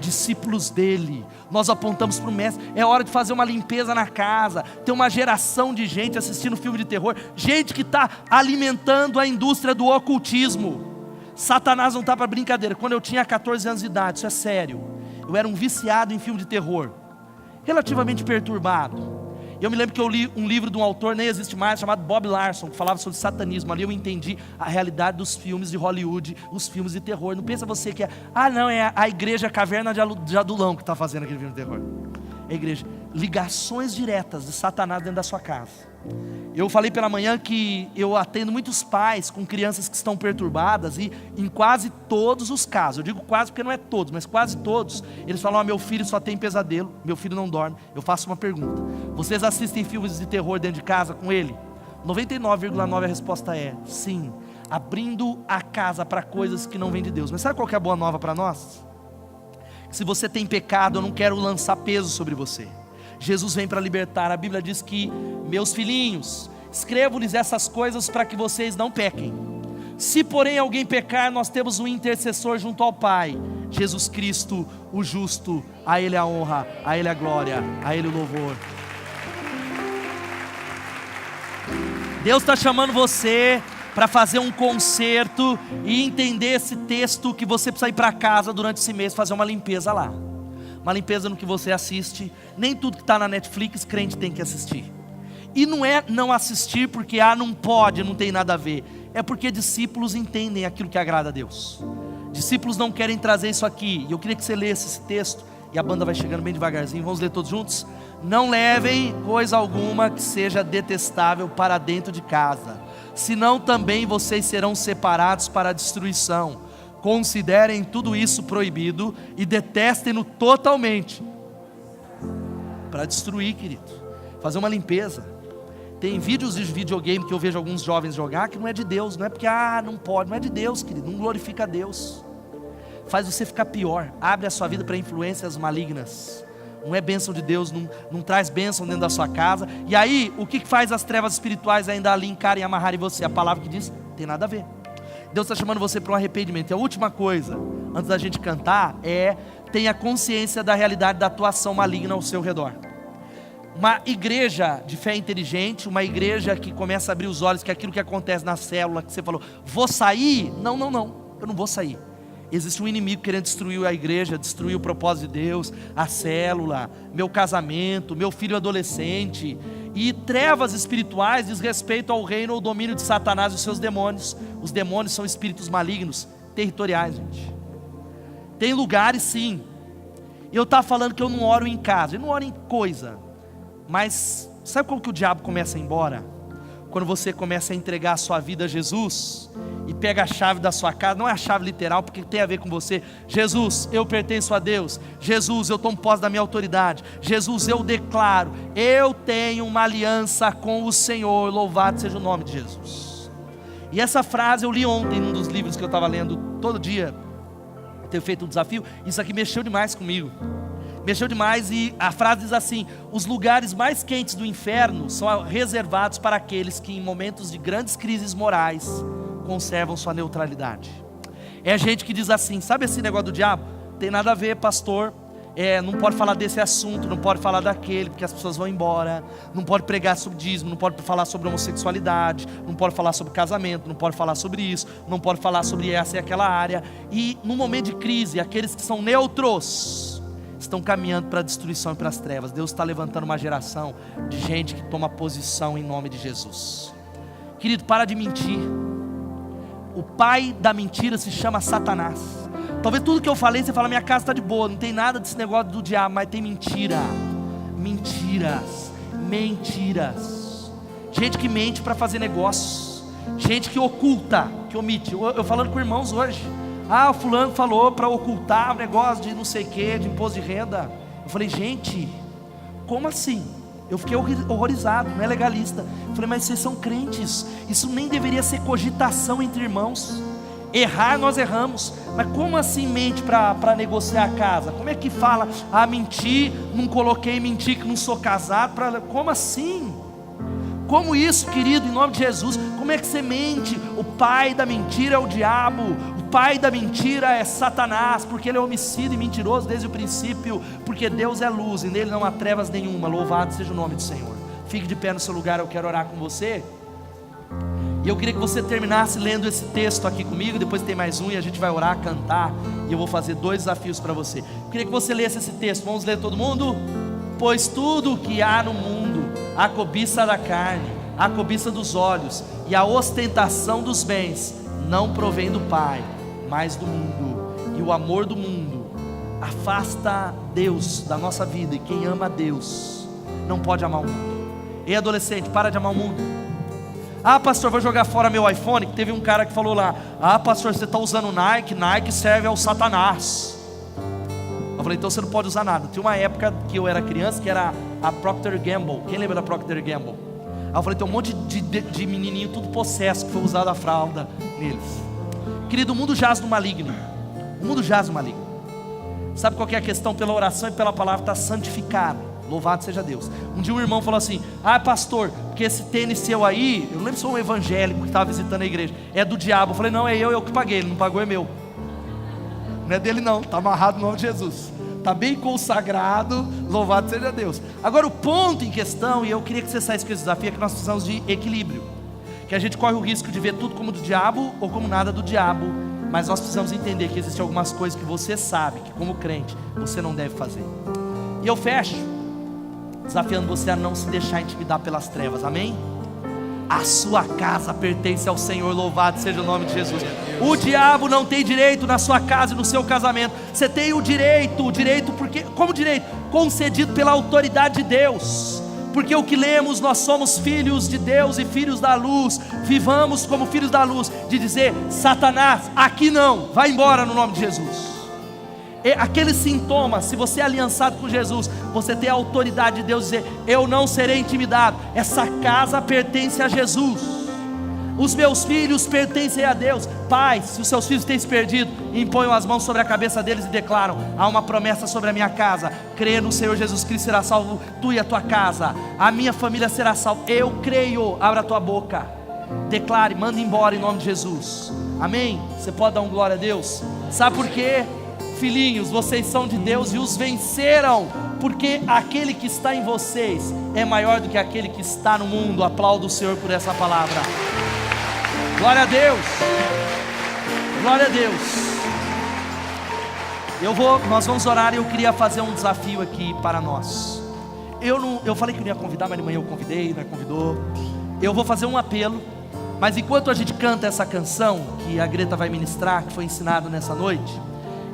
Discípulos dele, nós apontamos para o mestre. É hora de fazer uma limpeza na casa. Tem uma geração de gente assistindo filme de terror, gente que está alimentando a indústria do ocultismo. Satanás não está para brincadeira. Quando eu tinha 14 anos de idade, isso é sério, eu era um viciado em filme de terror, relativamente perturbado. Eu me lembro que eu li um livro de um autor, nem existe mais, chamado Bob Larson, que falava sobre satanismo. Ali eu entendi a realidade dos filmes de Hollywood, os filmes de terror. Não pensa você que é a igreja Caverna de Adulão que está fazendo aquele filme de terror. É a igreja, ligações diretas de Satanás dentro da sua casa. Eu falei pela manhã que eu atendo muitos pais com crianças que estão perturbadas, e em quase todos os casos, eu digo quase porque não é todos, mas quase todos, eles falam: meu filho só tem pesadelo, meu filho não dorme. Eu faço uma pergunta: vocês assistem filmes de terror dentro de casa com ele? 99,9% a resposta é sim, abrindo a casa para coisas que não vêm de Deus. Mas sabe qual que é a boa nova para nós? Se você tem pecado, eu não quero lançar peso sobre você. Jesus vem para libertar. A Bíblia diz que: meus filhinhos, escrevo-lhes essas coisas para que vocês não pequem. Se porém alguém pecar, nós temos um intercessor junto ao Pai, Jesus Cristo, o justo. A Ele a honra, a Ele a glória, a Ele o louvor. Deus está chamando você para fazer um concerto e entender esse texto, que você precisa ir para casa durante esse mês, fazer uma limpeza lá. Uma limpeza no que você assiste. Nem tudo que está na Netflix, crente tem que assistir. E não é não assistir porque não pode, não tem nada a ver. É porque discípulos entendem aquilo que agrada a Deus. Discípulos não querem trazer isso aqui. E eu queria que você lesse esse texto. E a banda vai chegando bem devagarzinho. Vamos ler todos juntos? Não levem coisa alguma que seja detestável para dentro de casa, senão também vocês serão separados para a destruição. Considerem tudo isso proibido e detestem-no totalmente. Para destruir, querido, fazer uma limpeza. Tem vídeos de videogame que eu vejo alguns jovens jogar que não é de Deus. Não é porque não pode, não é de Deus, querido. Não glorifica a Deus. Faz você ficar pior. Abre a sua vida para influências malignas. Não é bênção de Deus, não traz bênção dentro da sua casa. E aí, o que faz as trevas espirituais ainda linkarem e amarrarem você? A palavra que diz: tem nada a ver. Deus está chamando você para um arrependimento. E a última coisa, antes da gente cantar, tenha consciência da realidade da atuação maligna ao seu redor. Uma igreja de fé inteligente, uma igreja que começa a abrir os olhos, que é aquilo que acontece na célula, que você falou: vou sair? Não, eu não vou sair. Existe um inimigo querendo destruir a igreja, destruir o propósito de Deus, a célula, meu casamento, meu filho adolescente. E trevas espirituais diz respeito ao reino ou domínio de Satanás e os seus demônios. Os demônios são espíritos malignos, territoriais, gente. Tem lugares sim. Eu estava falando que eu não oro em casa, eu não oro em coisa. Mas sabe como que o diabo começa a ir embora? Quando você começa a entregar a sua vida a Jesus e pega a chave da sua casa. Não é a chave literal, porque tem a ver com você. Jesus, eu pertenço a Deus. Jesus, eu tomo posse da minha autoridade. Jesus, eu declaro, eu tenho uma aliança com o Senhor. Louvado seja o nome de Jesus. E essa frase eu li ontem num dos livros que eu estava lendo todo dia. Eu tenho feito um desafio. Isso aqui mexeu demais comigo. Mexeu demais, e a frase diz assim: os lugares mais quentes do inferno são reservados para aqueles que em momentos de grandes crises morais conservam sua neutralidade. É gente que diz assim: sabe esse negócio do diabo? Tem nada a ver, pastor, não pode falar desse assunto, não pode falar daquele, porque as pessoas vão embora. Não pode pregar sobre dízimo, não pode falar sobre homossexualidade, não pode falar sobre casamento, não pode falar sobre isso, não pode falar sobre essa e aquela área. E no momento de crise, aqueles que são neutros estão caminhando para a destruição e para as trevas. Deus está levantando uma geração de gente que toma posição em nome de Jesus. Querido, para de mentir. O pai da mentira se chama Satanás. Talvez tudo que eu falei, você fala, minha casa está de boa, não tem nada desse negócio do diabo, mas tem mentira. Mentiras. Gente que mente para fazer negócios. Gente que oculta, que omite. Eu falando com irmãos hoje. O fulano falou para ocultar o negócio de não sei o que, de imposto de renda. Eu falei, gente, como assim? Eu fiquei horrorizado, não é legalista. Eu falei, mas vocês são crentes, isso nem deveria ser cogitação entre irmãos. Errar nós erramos, mas como assim mente para negociar a casa? Como é que fala, menti, não coloquei, menti que não sou casado, como assim? Como isso, querido, em nome de Jesus? Como é que você mente? O pai da mentira é o diabo, o pai da mentira é Satanás, porque ele é homicida e mentiroso desde o princípio, porque Deus é luz e nele não há trevas nenhuma. Louvado seja o nome do Senhor. Fique de pé no seu lugar, eu quero orar com você. E eu queria que você terminasse lendo esse texto aqui comigo. Depois tem mais um e a gente vai orar, cantar, e eu vou fazer 2 desafios para você. Eu queria que você lesse esse texto. Vamos ler todo mundo? Pois tudo o que há no mundo, a cobiça da carne, a cobiça dos olhos e a ostentação dos bens, não provém do Pai, mas do mundo. E o amor do mundo afasta Deus da nossa vida, e quem ama a Deus não pode amar o mundo. Ei, adolescente, para de amar o mundo. Pastor, vou jogar fora meu iPhone. Que teve um cara que falou lá, pastor, você está usando Nike serve ao Satanás. Eu falei, então você não pode usar nada. Tinha uma época que eu era criança, que era a Procter & Gamble. Quem lembra da Procter & Gamble? Aí eu falei, tem um monte de menininho tudo possesso, que foi usado a fralda neles. Querido, o mundo jaz no maligno. O mundo jaz no maligno. Sabe qual que é a questão? Pela oração e pela palavra está santificado. Louvado seja Deus. Um dia um irmão falou assim, pastor, porque esse tênis seu aí, eu não lembro se foi um evangélico que estava visitando a igreja, é do diabo. Eu falei, não, é eu que paguei, ele não pagou, é meu. Não é dele não, está amarrado no nome de Jesus, está bem consagrado, louvado seja Deus. Agora o ponto em questão, e eu queria que você saísse com esse desafio, é que nós precisamos de equilíbrio. Que a gente corre o risco de ver tudo como do diabo ou como nada do diabo, mas nós precisamos entender que existem algumas coisas que você sabe, que como crente, você não deve fazer. E eu fecho desafiando você a não se deixar intimidar pelas trevas, amém? A sua casa pertence ao Senhor, louvado seja o nome de Jesus. O diabo não tem direito na sua casa e no seu casamento. Você tem o direito porque, como direito? Concedido pela autoridade de Deus. Porque o que lemos, nós somos filhos de Deus e filhos da luz. Vivamos como filhos da luz, de dizer, Satanás, aqui não, vai embora no nome de Jesus. Aqueles sintomas, se você é aliançado com Jesus, você tem a autoridade de Deus dizer, eu não serei intimidado, essa casa pertence a Jesus, os meus filhos pertencem a Deus. Pais, se os seus filhos têm se perdido, imponham as mãos sobre a cabeça deles e declaram, há uma promessa sobre a minha casa, crê no Senhor Jesus Cristo, será salvo tu e a tua casa, a minha família será salva, eu creio. Abra a tua boca, declare, manda embora em nome de Jesus, amém? Você pode dar um glória a Deus? Sabe por quê? Filhinhos, vocês são de Deus e os venceram, porque aquele que está em vocês é maior do que aquele que está no mundo. Aplauda o Senhor por essa palavra. Glória a Deus. Glória a Deus. Nós vamos orar e eu queria fazer um desafio aqui para nós. Eu falei que eu não ia convidar, mas de manhã eu convidei, né? Convidou. Eu vou fazer um apelo, mas enquanto a gente canta essa canção que a Greta vai ministrar, que foi ensinado nessa noite,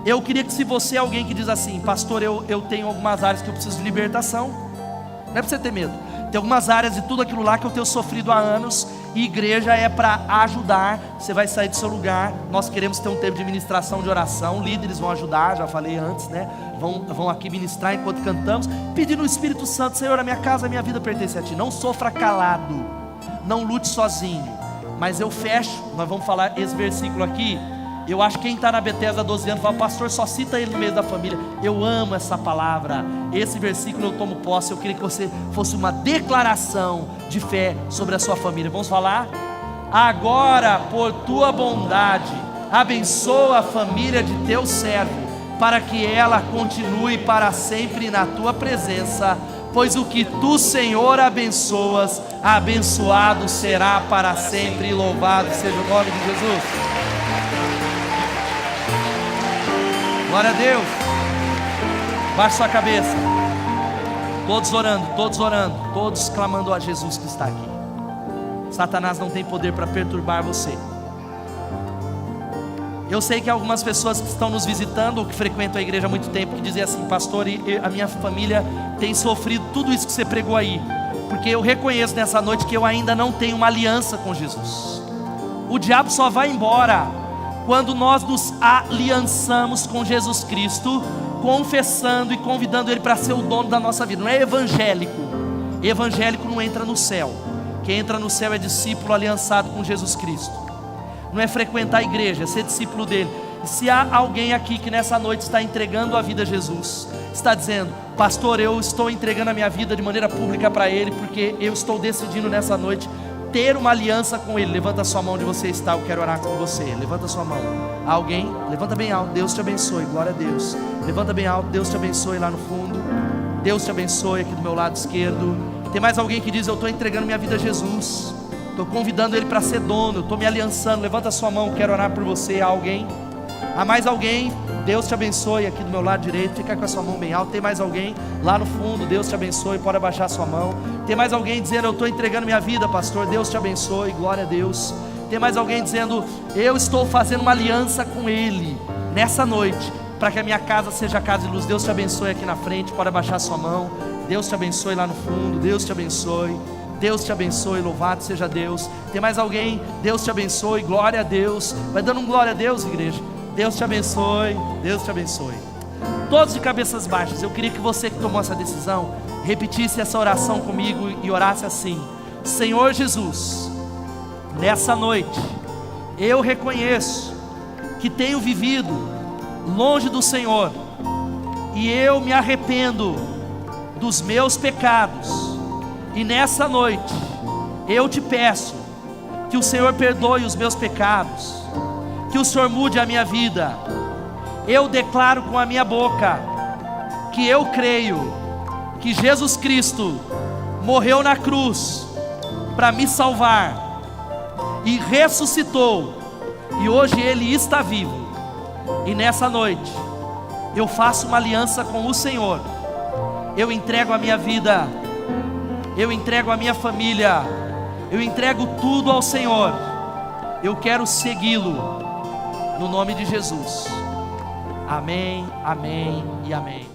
eu queria que, se você é alguém que diz assim, pastor, eu tenho algumas áreas que eu preciso de libertação, não é para você ter medo, tem algumas áreas de tudo aquilo lá que eu tenho sofrido há anos, e igreja é para ajudar. Você vai sair do seu lugar, nós queremos ter um tempo de ministração, de oração, líderes vão ajudar, já falei antes, né? Vão aqui ministrar enquanto cantamos, pedindo o Espírito Santo, Senhor, a minha casa, a minha vida pertence a Ti, não sofra calado, não lute sozinho. Mas eu fecho, nós vamos falar esse versículo aqui. Eu acho que quem está na Bethesda há 12 anos fala, pastor, só cita ele no meio da família. Eu amo essa palavra, esse versículo eu tomo posse. Eu queria que você fosse uma declaração de fé sobre a sua família. Vamos falar? Agora, por tua bondade, abençoa a família de teu servo, para que ela continue para sempre na tua presença, pois o que tu, Senhor, abençoas, abençoado será para sempre. Louvado seja o nome de Jesus. Glória a Deus. Baixe sua cabeça. Todos orando, todos clamando a Jesus que está aqui. Satanás não tem poder para perturbar você. Eu sei que algumas pessoas que estão nos visitando, ou que frequentam a igreja há muito tempo, que dizem assim: pastor, a minha família tem sofrido tudo isso que você pregou aí, porque eu reconheço nessa noite que eu ainda não tenho uma aliança com Jesus. O diabo só vai embora quando nós nos aliançamos com Jesus Cristo, confessando e convidando Ele para ser o dono da nossa vida. Não é evangélico. Evangélico não entra no céu. Quem entra no céu é discípulo aliançado com Jesus Cristo. Não é frequentar a igreja, é ser discípulo dele. E se há alguém aqui que nessa noite está entregando a vida a Jesus, está dizendo: pastor, eu estou entregando a minha vida de maneira pública para Ele, porque eu estou decidindo nessa noite ter uma aliança com Ele. Levanta a sua mão onde você está, eu quero orar com você. Levanta a sua mão. Alguém? Levanta bem alto. Deus te abençoe, glória a Deus. Levanta bem alto. Deus te abençoe lá no fundo. Deus te abençoe aqui do meu lado esquerdo. Tem mais alguém que diz: eu estou entregando minha vida a Jesus, estou convidando Ele para ser dono, eu estou me aliançando. Levanta a sua mão, quero orar por você. Há alguém? Há mais alguém? Deus te abençoe aqui do meu lado direito. Fica com a sua mão bem alta. Tem mais alguém? Lá no fundo, Deus te abençoe, pode abaixar a sua mão. Tem mais alguém dizendo: eu estou entregando minha vida, pastor, Deus te abençoe, glória a Deus. Tem mais alguém dizendo: eu estou fazendo uma aliança com Ele nessa noite, para que a minha casa seja casa de luz. Deus te abençoe aqui na frente, pode abaixar a sua mão. Deus te abençoe lá no fundo, Deus te abençoe. Deus te abençoe, louvado seja Deus. Tem mais alguém? Deus te abençoe, glória a Deus. Vai dando um glória a Deus, igreja. Deus te abençoe, Deus te abençoe. Todos de cabeças baixas. Eu queria que você que tomou essa decisão repetisse essa oração comigo e orasse assim: Senhor Jesus, nessa noite eu reconheço que tenho vivido longe do Senhor, e eu me arrependo dos meus pecados. E nessa noite eu te peço que o Senhor perdoe os meus pecados, que o Senhor mude a minha vida. Eu declaro com a minha boca que eu creio que Jesus Cristo morreu na cruz para me salvar e ressuscitou, e hoje Ele está vivo. E nessa noite eu faço uma aliança com o Senhor. Eu entrego a minha vida, eu entrego a minha família, eu entrego tudo ao Senhor. Eu quero segui-lo, no nome de Jesus. Amém, amém e amém.